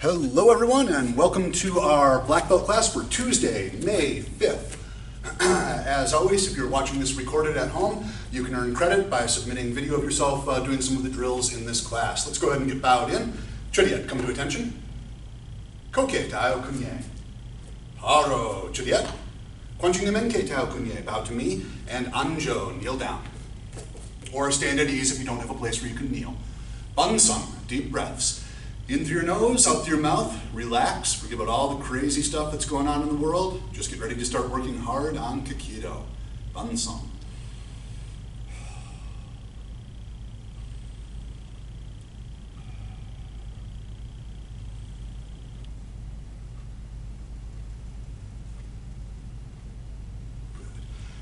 Hello everyone and welcome to our black belt class for Tuesday, May 5th. As always, if you're watching this recorded at home, you can earn credit by submitting video of yourself doing some of the drills in this class. Let's go ahead and get bowed in. Chodiet, come to attention. Koke tao kunye. Paro, Chodiet. Kwanchingamenke tao kunye, bow to me. And Anjo, kneel down. Or stand at ease if you don't have a place where you can kneel. Bansam, deep breaths. In through your nose, out through your mouth, relax, forget about all the crazy stuff that's going on in the world. Just get ready to start working hard on Kikido. Bansam.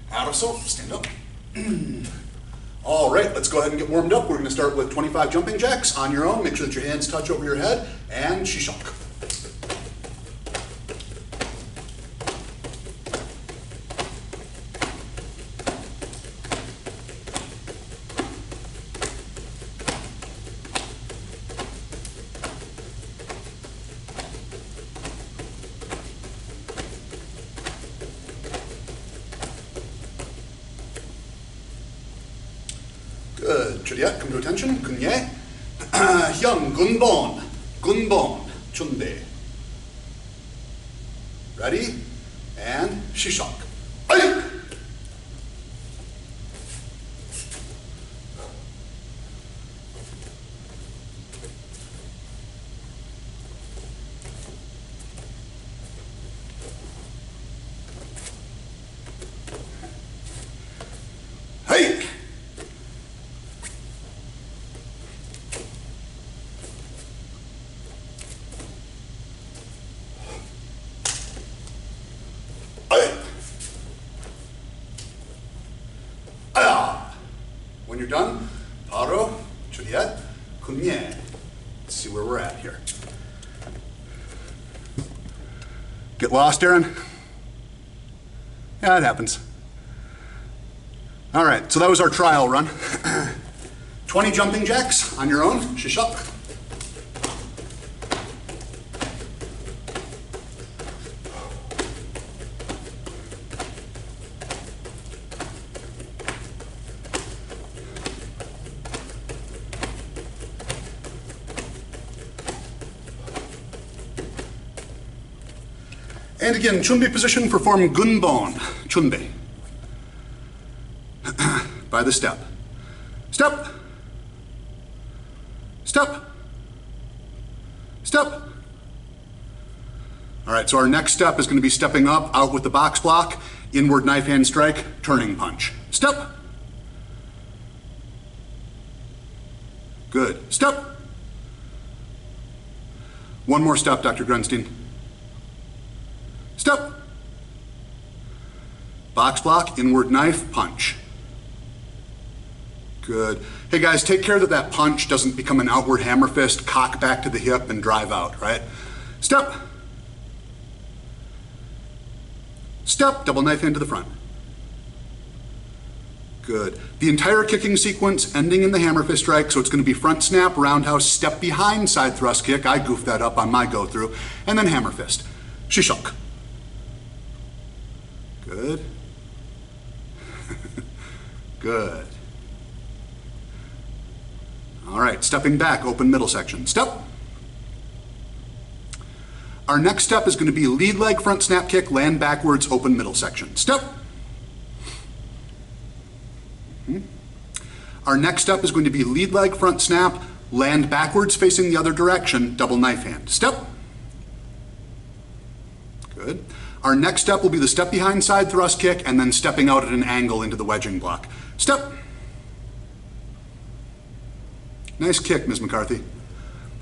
Araso, stand up. All right, let's go ahead and get warmed up. We're going to start with 25 jumping jacks on your own. Make sure that your hands touch over your head, and shishok. Good. Chodiet, come to attention. Kunye. Hyung, gunbon. Gunbon. Chunde. Ready? And shishok. Ay! Hey! When you're done, Paro, Chodiet, Kunye. Let's see where we're at here. Get lost, Aaron? Yeah, it happens. All right, so that was our trial run. 20 jumping jacks on your own, shishok. And again, chunbe position, perform gunbon, chunbe. By the step. Step. Step. Step. All right, so our next step is going to be stepping up, out with the box block, inward knife hand strike, turning punch. Step. Good. Step. One more step, Dr. Grunstein. Step. Box block, inward knife, punch. Good. Hey guys, take care that that punch doesn't become an outward hammer fist, cock back to the hip and drive out, right? Step. Step, double knife hand to the front. Good. The entire kicking sequence ending in the hammer fist strike, so it's going to be front snap, roundhouse, step behind, side thrust kick. I goofed that up on my go through. And then hammer fist. Shishok. Good. Good. All right, stepping back, open middle section. Step. Our next step is going to be lead leg front snap kick, land backwards, open middle section. Step. Our next step is going to be lead leg front snap, land backwards facing the other direction, double knife hand. Step. Good. Our next step will be the step behind side thrust kick and then stepping out at an angle into the wedging block. Step. Nice kick, Ms. McCarthy.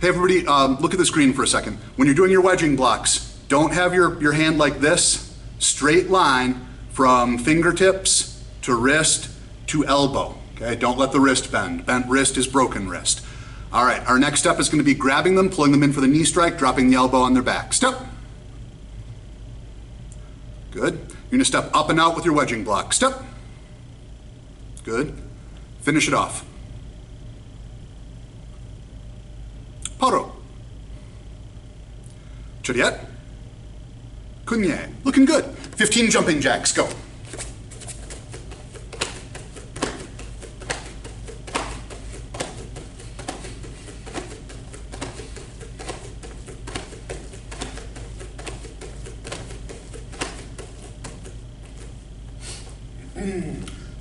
Hey everybody, look at the screen for a second. When you're doing your wedging blocks, don't have your hand like this. Straight line from fingertips to wrist to elbow. Okay, don't let the wrist bend. Bent wrist is broken wrist. All right, our next step is going to be grabbing them, pulling them in for the knee strike, dropping the elbow on their back. Step. Good. You're going to step up and out with your wedging block. Step. Good. Finish it off. Paro. Juliet. Kunye. Looking good. 15 jumping jacks, go.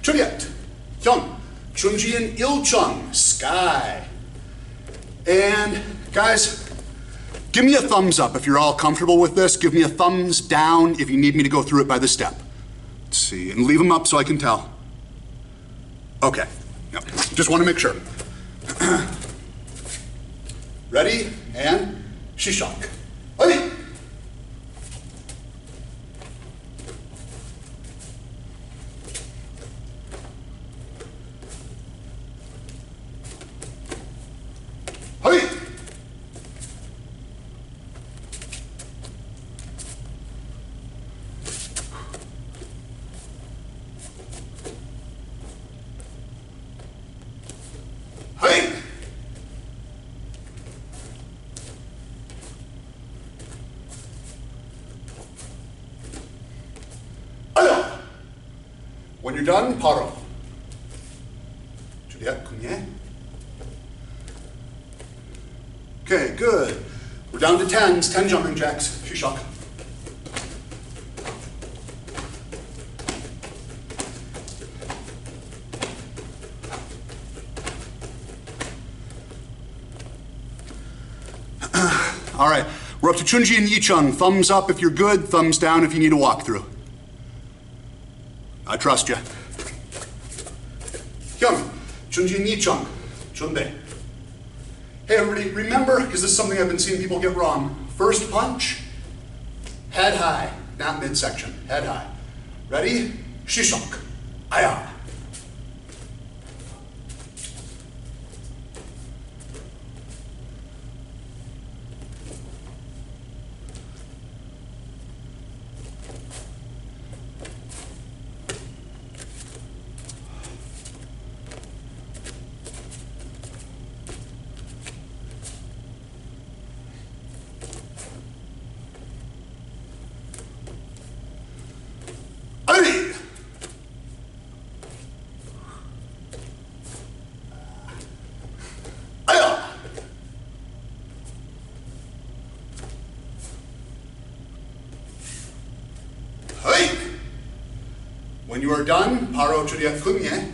Juliet. Hyun. Chunjin Ilchung. Sky. And guys, give me a thumbs up if you're all comfortable with this. Give me a thumbs down if you need me to go through it by the step. Let's see, and leave them up so I can tell. Okay, yep. Just want to make sure. Ready, and shishak. Hey! Hey! Hey! Aya! When you're done, paro. Juliet, kunye. Okay, good. We're down to 10s, 10 jumping jacks. Shishak. All right, we're up to Chunji and Yichung. Thumbs up if you're good, thumbs down if you need a walkthrough. I trust you. Hyun, Chunji and Yichung. Chunde. Hey everybody, remember, because this is something I've been seeing people get wrong. First punch, head high, not midsection, head high. Ready? Shishok. Aya. When you are done, paro churia kumye.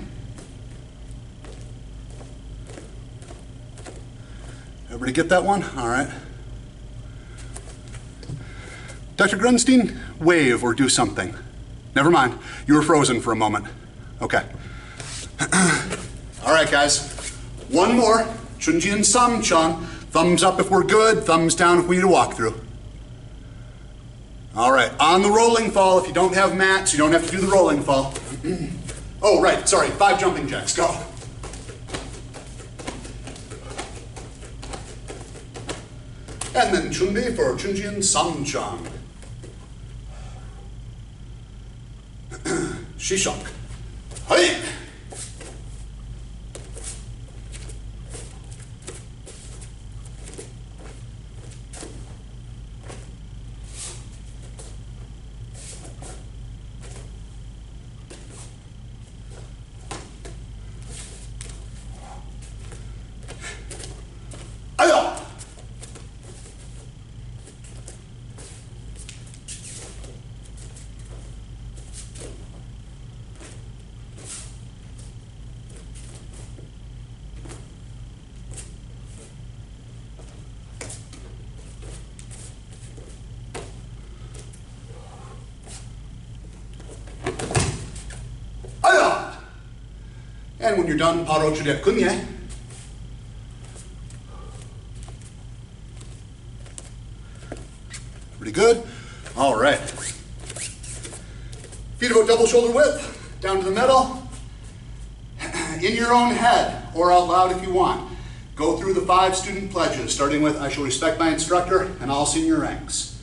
Everybody get that one? All right. Dr. Grunstein, wave or do something. Never mind, you were frozen for a moment. Okay. All right, guys. One more, Chunji and Samchung. Thumbs up if we're good, thumbs down if we need a walkthrough. All right, on the rolling fall, if you don't have mats, you don't have to do the rolling fall. Oh, right, sorry, 5 jumping jacks, go. And then Chunbi for Chunji and Samchung. Shishak. Hey! And when you're done, paro churia kunye. Pretty good. All right. Feet about double shoulder width, down to the middle. In your own head, or out loud if you want. Go through the 5 student pledges, starting with I shall respect my instructor and all senior ranks.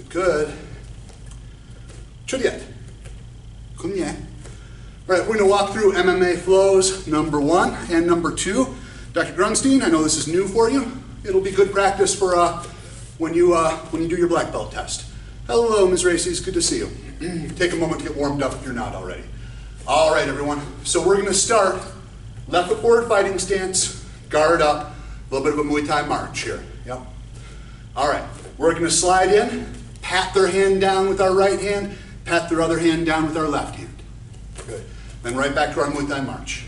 Good. Chudiet. Kunye. All right, we're going to walk through MMA flows number 1 and number 2. Dr. Grunstein, I know this is new for you. It'll be good practice for when you do your black belt test. Hello, Ms. Races, good to see you. Take a moment to get warmed up if you're not already. All right, everyone. So we're going to start left foot forward fighting stance, guard up, a little bit of a Muay Thai march here. Yep. All right, we're going to slide in, pat their hand down with our right hand, pat their other hand down with our left hand. Good. Then right back to our Muay Thai march.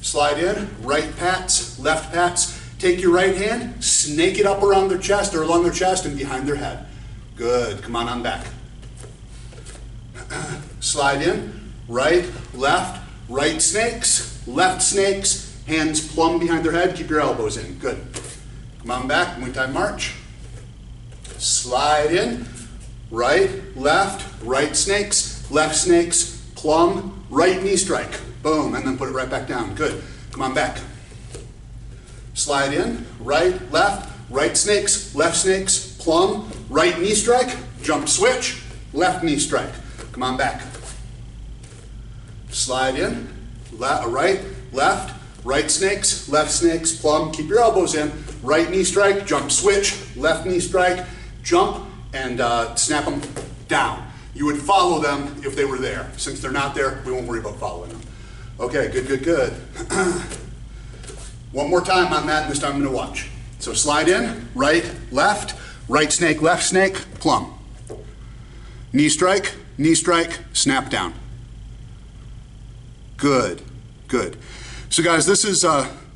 Slide in, right pats, left pats. Take your right hand, snake it up around their chest or along their chest and behind their head. Good, come on back. Slide in, right snakes, left snakes, hands plumb behind their head, keep your elbows in, good. Come on back, Muay Thai march. Slide in, right snakes, left snakes, plumb, right knee strike. Boom, and then put it right back down. Good. Come on back. Slide in, right snakes, left snakes, plumb, right knee strike, jump switch, left knee strike. Come on back. Slide in, right snakes, left snakes, plumb, keep your elbows in, right knee strike, jump switch, left knee strike, jump, and snap them down. You would follow them if they were there. Since they're not there, we won't worry about following them. Okay, good. One more time on that, and this time I'm going to watch. So slide in, right snake, left snake, plumb. Knee strike, snap down. Good. So guys, this is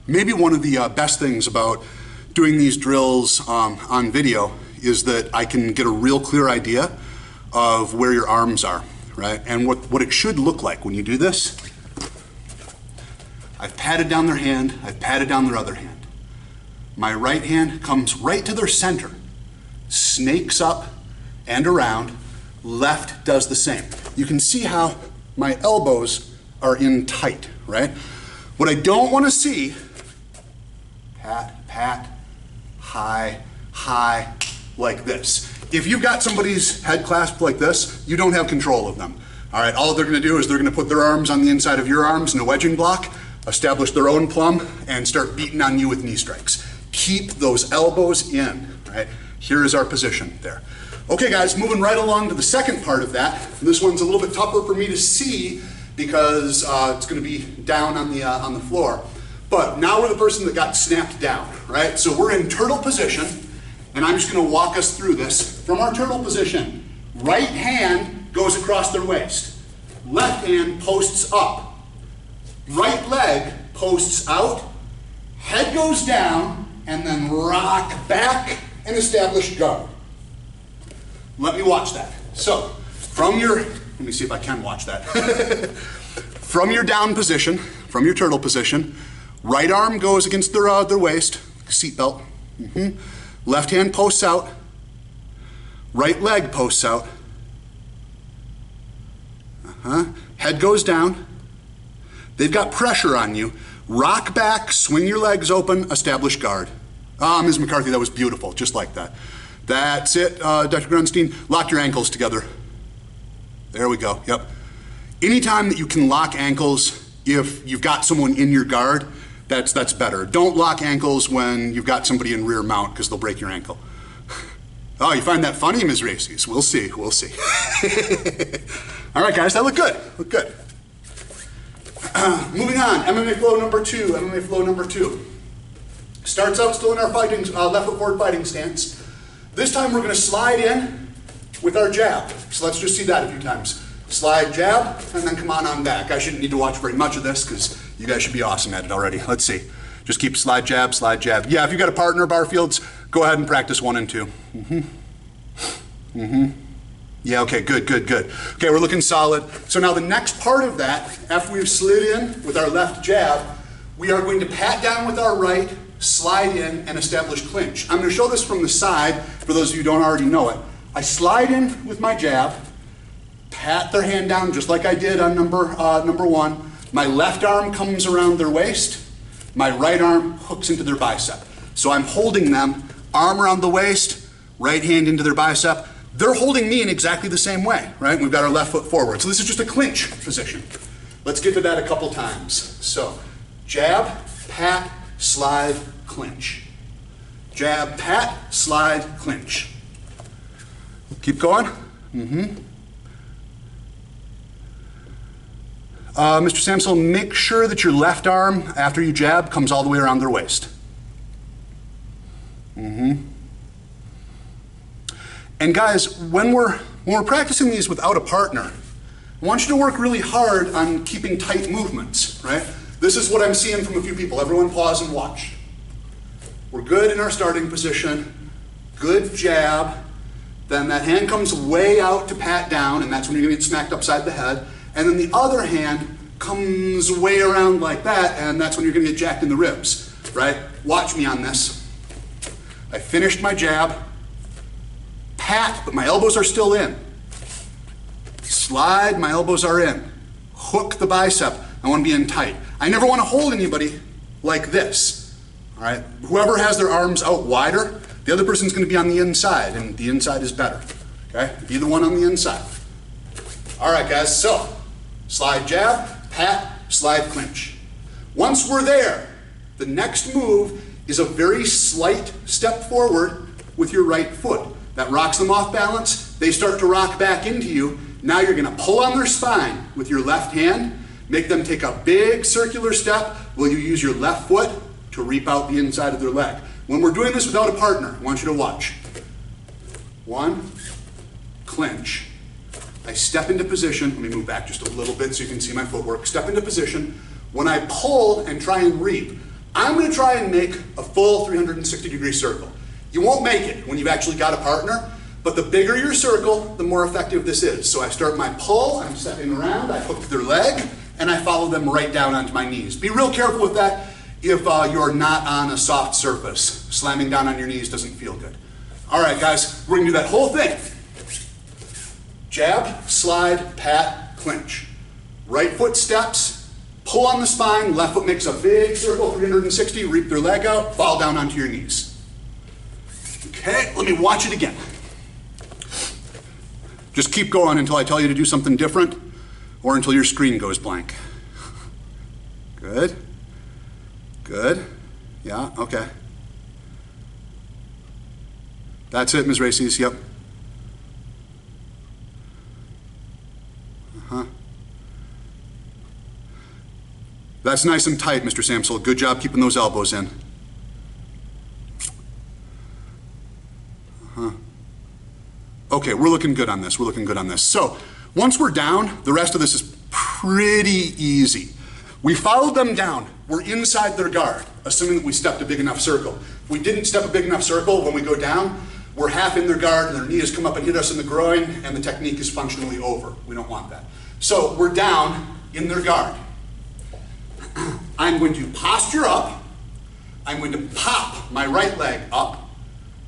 maybe one of the best things about doing these drills on video is that I can get a real clear idea of where your arms are, right? And what it should look like when you do this. I've patted down their hand, I've patted down their other hand. My right hand comes right to their center, snakes up and around, left does the same. You can see how my elbows are in tight, right? What I don't want to see, pat, high, like this. If you've got somebody's head clasped like this, you don't have control of them. All right, all they're going to do is they're going to put their arms on the inside of your arms in a wedging block, establish their own plumb, and start beating on you with knee strikes. Keep those elbows in, right? Here is our position there. Okay guys, moving right along to the second part of that. This one's a little bit tougher for me to see because it's going to be down on the floor. But now we're the person that got snapped down, right? So we're in turtle position, and I'm just going to walk us through this. From our turtle position, right hand goes across their waist. Left hand posts up. Right leg posts out. Head goes down, and then rock back and establish guard. Let me watch that. So, let me see if I can watch that. From your down position, from your turtle position, right arm goes against their waist, seatbelt. Left hand posts out. Right leg posts out. Head goes down. They've got pressure on you. Rock back, swing your legs open, establish guard. Ms. McCarthy, that was beautiful, just like that. That's it, Dr. Grunstein. Lock your ankles together. There we go, yep. Anytime that you can lock ankles, if you've got someone in your guard, that's better. Don't lock ankles when you've got somebody in rear mount because they'll break your ankle. Oh, you find that funny, Ms. Races? We'll see. All right, guys, that looked good. Moving on, MMA flow number two. Starts out still in our left foot forward fighting stance. This time we're going to slide in with our jab. So let's just see that a few times. Slide, jab, and then come on back. I shouldn't need to watch very much of this because you guys should be awesome at it already. Let's see. Just keep slide, jab, slide, jab. Yeah, if you've got a partner, Barfields, go ahead and practice 1 and 2. Yeah, okay, good. Okay, we're looking solid. So now the next part of that, after we've slid in with our left jab, we are going to pat down with our right, slide in, and establish clinch. I'm going to show this from the side for those of you who don't already know it. I slide in with my jab, pat their hand down just like I did on number 1. My left arm comes around their waist. My right arm hooks into their bicep. So I'm holding them, arm around the waist, right hand into their bicep, they're holding me in exactly the same way, right? We've got our left foot forward. So this is just a clinch position. Let's get to that a couple times. So jab, pat, slide, clinch. Jab, pat, slide, clinch. Keep going. Mr. Samsel, make sure that your left arm, after you jab, comes all the way around their waist. And guys, when we're practicing these without a partner, I want you to work really hard on keeping tight movements, right? This is what I'm seeing from a few people. Everyone pause and watch. We're good in our starting position, good jab, then that hand comes way out to pat down, and that's when you're gonna get smacked upside the head, and then the other hand comes way around like that, and that's when you're gonna get jacked in the ribs, right? Watch me on this. I finished my jab, pat, but my elbows are still in. Slide, my elbows are in. Hook the bicep, I wanna be in tight. I never wanna hold anybody like this, all right? Whoever has their arms out wider, the other person's gonna be on the inside, and the inside is better, okay? Be the one on the inside. All right, guys, so slide jab, pat, slide clinch. Once we're there, the next move is a very slight step forward with your right foot. That rocks them off balance, they start to rock back into you. Now you're gonna pull on their spine with your left hand, make them take a big circular step while you use your left foot to reap out the inside of their leg. When we're doing this without a partner, I want you to watch. 1, clinch. I step into position. Let me move back just a little bit so you can see my footwork. Step into position. When I pull and try and reap, I'm going to try and make a full 360-degree circle. You won't make it when you've actually got a partner, but the bigger your circle, the more effective this is. So I start my pull, I'm stepping around, I hook their leg, and I follow them right down onto my knees. Be real careful with that if you're not on a soft surface. Slamming down on your knees doesn't feel good. All right, guys, we're going to do that whole thing. Jab, slide, pat, clinch. Right foot steps, pull on the spine, left foot makes a big circle, 360, reap their leg out, fall down onto your knees. Okay, let me watch it again. Just keep going until I tell you to do something different or until your screen goes blank. Good. Good. Yeah, okay. That's it, Ms. Races, yep. That's nice and tight, Mr. Samsel. Good job keeping those elbows in. Okay, we're looking good on this. We're looking good on this. So once we're down, the rest of this is pretty easy. We followed them down. We're inside their guard, assuming that we stepped a big enough circle. If we didn't step a big enough circle, when we go down, we're half in their guard, and their knee has come up and hit us in the groin, and the technique is functionally over. We don't want that. So we're down in their guard. I'm going to posture up. I'm going to pop my right leg up.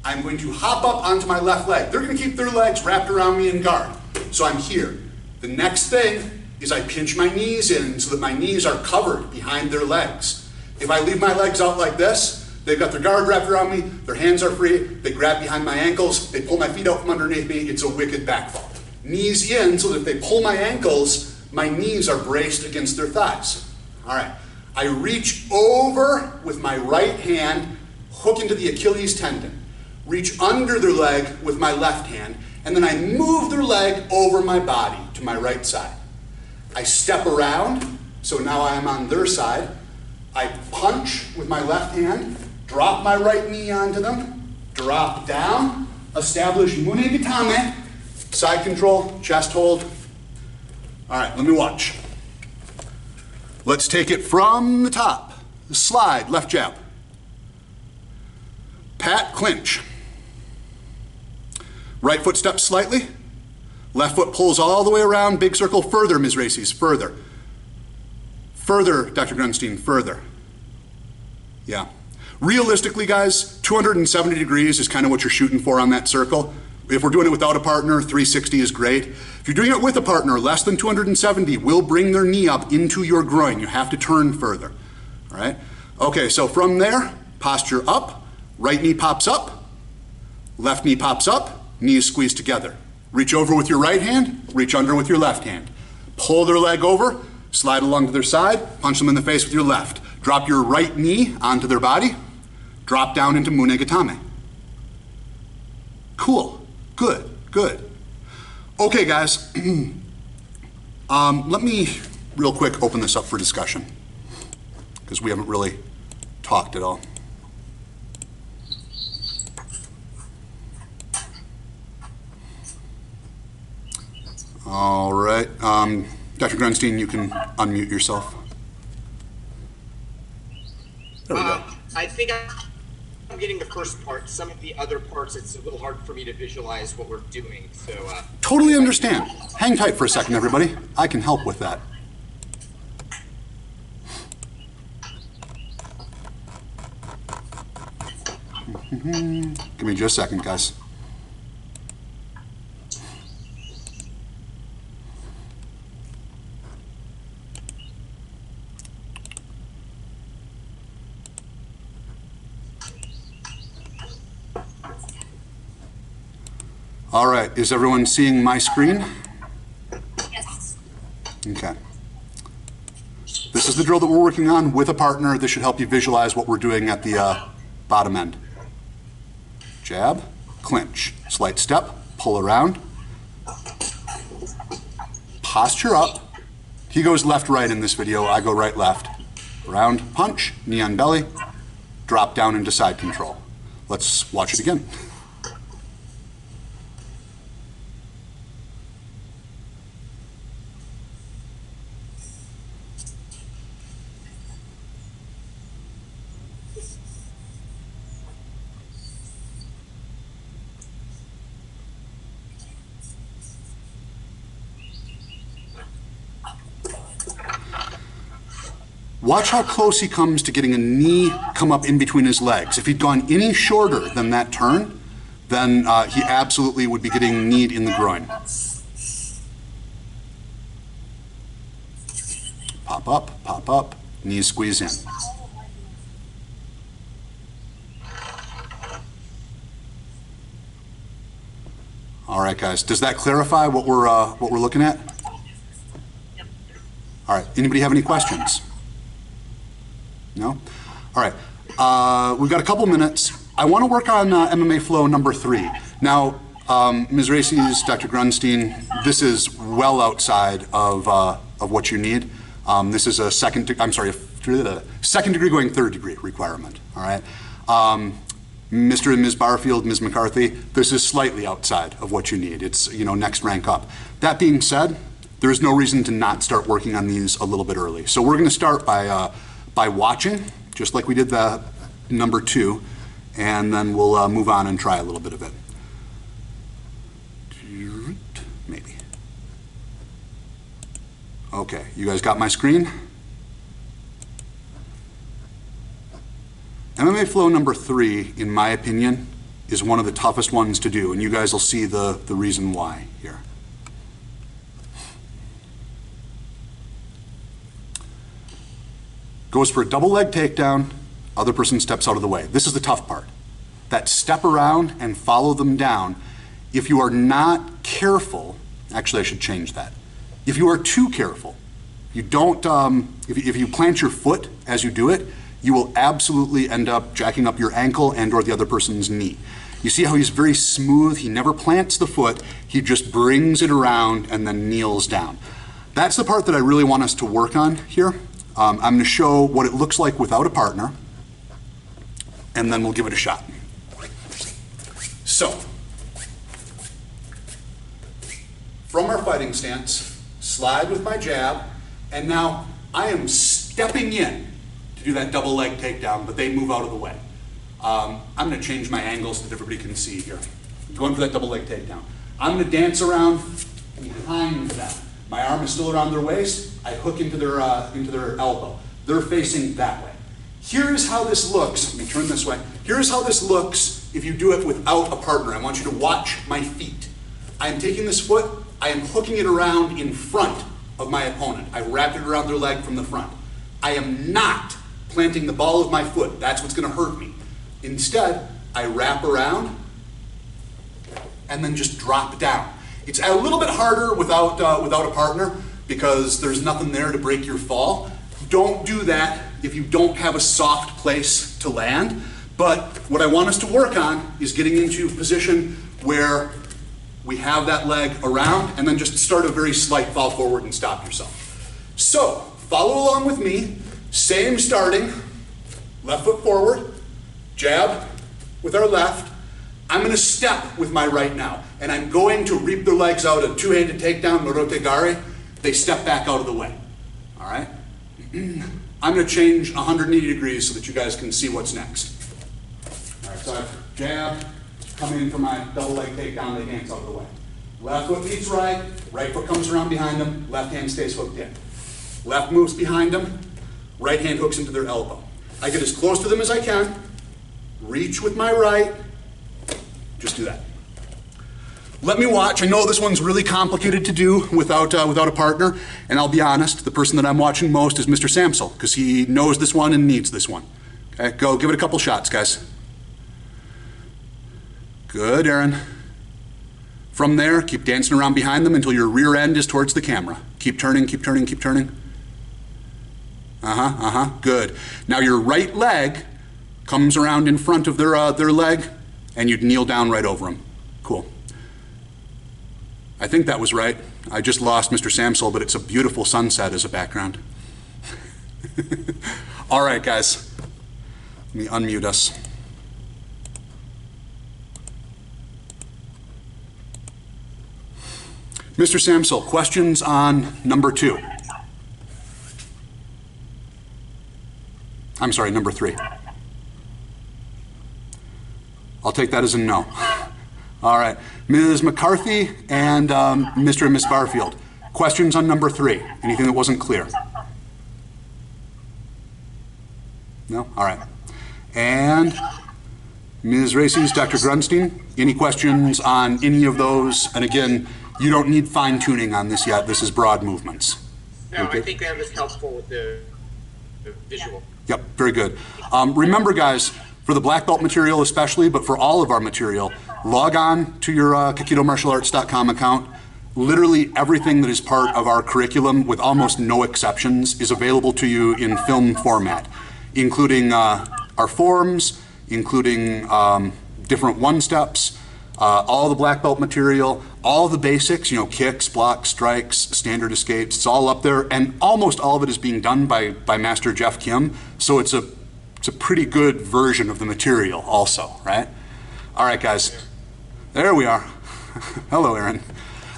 I'm going to hop up onto my left leg. They're going to keep their legs wrapped around me in guard. So I'm here. The next thing is I pinch my knees in so that my knees are covered behind their legs. If I leave my legs out like this, they've got their guard wrapped around me, their hands are free, they grab behind my ankles, they pull my feet out from underneath me, it's a wicked backfall. Knees in so that if they pull my ankles, my knees are braced against their thighs. All right, I reach over with my right hand, hook into the Achilles tendon, reach under their leg with my left hand, and then I move their leg over my body to my right side. I step around, so now I am on their side. I punch with my left hand, drop my right knee onto them, drop down, establish Munegatame, side control, chest hold. All right, let me watch. Let's take it from the top. Slide, left jab. Pat, clinch. Right foot steps slightly. Left foot pulls all the way around, big circle, further, Ms. Races, further. Further, Dr. Grunstein, further. Yeah. Realistically, guys, 270 degrees is kind of what you're shooting for on that circle. If we're doing it without a partner, 360 is great. If you're doing it with a partner, less than 270 will bring their knee up into your groin. You have to turn further, all right? Okay, so from there, posture up, right knee pops up, left knee pops up, knees squeeze together. Reach over with your right hand, reach under with your left hand. Pull their leg over, slide along to their side, punch them in the face with your left. Drop your right knee onto their body, drop down into Munegatame. Cool, good, good. Okay guys, let me real quick open this up for discussion because we haven't really talked at all. All right, Dr. Grunstein, you can unmute yourself. There we go. I think I'm getting the first part. Some of the other parts, it's a little hard for me to visualize what we're doing. So totally understand. Hang tight for a second, everybody. I can help with that. Give me just a second, guys. All right, is everyone seeing my screen? Yes. Okay. This is the drill that we're working on with a partner. This should help you visualize what we're doing at the bottom end. Jab, clinch, slight step, pull around, posture up. He goes left, right in this video, I go right, left. Round, punch, knee on belly, drop down into side control. Let's watch it again. Watch how close he comes to getting a knee come up in between his legs. If he'd gone any shorter than that turn, then he absolutely would be getting kneed in the groin. Pop up, knees squeeze in. All right, guys, does that clarify what we're looking at? All right, anybody have any questions? No? All right, we've got a couple minutes. I want to work on MMA flow number 3. Now, Ms. Races, Dr. Grunstein, this is well outside of what you need. This is a second degree going third degree requirement, all right? Mr. and Ms. Barfield, Ms. McCarthy, this is slightly outside of what you need. It's, next rank up. That being said, there's no reason to not start working on these a little bit early. So we're gonna start by watching, just like we did the number 2, and then we'll move on and try a little bit of it. Maybe. Okay, you guys got my screen? MMA flow number 3, in my opinion, is one of the toughest ones to do, and you guys will see the reason why here. Goes for a double leg takedown, other person steps out of the way. This is the tough part. That step around and follow them down. If you are not careful, actually I should change that. If you are too careful, you don't, if you plant your foot as you do it, you will absolutely end up jacking up your ankle and or the other person's knee. You see how he's very smooth, he never plants the foot, he just brings it around and then kneels down. That's the part that I really want us to work on here. I'm going to show what it looks like without a partner, and then we'll give it a shot. So, from our fighting stance, slide with my jab, and now I am stepping in to do that double leg takedown, but they move out of the way. I'm going to change my angles so that everybody can see here. I'm going for that double leg takedown. I'm going to dance around behind them. My arm is still around their waist. I hook into their elbow. They're facing that way. Here is how this looks. Let me turn this way. Here's how this looks if you do it without a partner. I want you to watch my feet. I am taking this foot. I am hooking it around in front of my opponent. I wrapped it around their leg from the front. I am not planting the ball of my foot. That's what's going to hurt me. Instead, I wrap around and then just drop down. It's a little bit harder without a partner because there's nothing there to break your fall. Don't do that if you don't have a soft place to land. But what I want us to work on is getting into a position where we have that leg around and then just start a very slight fall forward and stop yourself. So follow along with me. Same starting, left foot forward, jab with our left. I'm going to step with my right now, and I'm going to reap their legs out, a two-handed takedown, Morote Gare. They step back out of the way, all right? I'm going to change 180 degrees so that you guys can see what's next. All right, so I jab, coming in for my double leg takedown, the hands out of the way. Left foot meets right, right foot comes around behind them, left hand stays hooked in. Left moves behind them, right hand hooks into their elbow. I get as close to them as I can, reach with my right, just do that. Let me watch. I know this one's really complicated to do without a partner, and I'll be honest, the person that I'm watching most is Mr. Samsel, because he knows this one and needs this one. Okay, go give it a couple shots, guys. Good, Aaron. From there, keep dancing around behind them until your rear end is towards the camera. Keep turning, keep turning, keep turning. Good. Now your right leg comes around in front of their leg, and you'd kneel down right over them. Cool. I think that was right. I just lost Mr. Samsel, but it's a beautiful sunset as a background. All right, guys. Let me unmute us. Mr. Samsel, questions on number 2? I'm sorry, number 3. I'll take that as a no. All right, Ms. McCarthy and Mr. and Ms. Barfield. Questions on number 3? Anything that wasn't clear? No? All right. And Ms. Races, Dr. Grunstein, any questions on any of those? And again, you don't need fine tuning on this yet. This is broad movements. No, Okay. I think that was helpful with the visual. Yep, very good. Remember, guys, for the black belt material especially, but for all of our material, log on to your KaikidoMartialArts.com account. Literally everything that is part of our curriculum, with almost no exceptions, is available to you in film format, including our forms, including different one-steps, all the black belt material, all the basics, kicks, blocks, strikes, standard escapes, it's all up there, and almost all of it is being done by Master Jeff Kim, so it's a pretty good version of the material also, right? All right, guys, there we are. Hello, Aaron.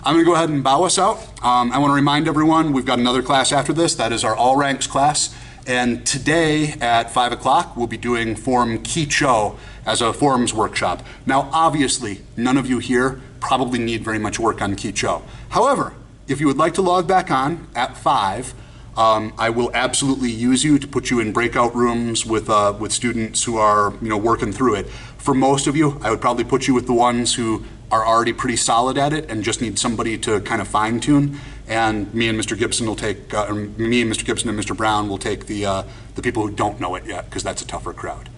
I'm gonna go ahead and bow us out. I wanna remind everyone, we've got another class after this, that is our All Ranks class, and today at 5 o'clock, we'll be doing Form Kicho as a forms workshop. Now, obviously, none of you here probably need very much work on Kicho. However, if you would like to log back on at 5, I will absolutely use you to put you in breakout rooms with students who are working through it. For most of you, I would probably put you with the ones who are already pretty solid at it and just need somebody to kind of fine tune. And me and Mr. Gibson will take, me and Mr. Gibson and Mr. Brown will take the people who don't know it yet, because that's a tougher crowd.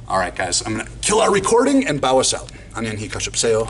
All right, guys, I'm gonna kill our recording and bow us out. Anyan hi kaship seo.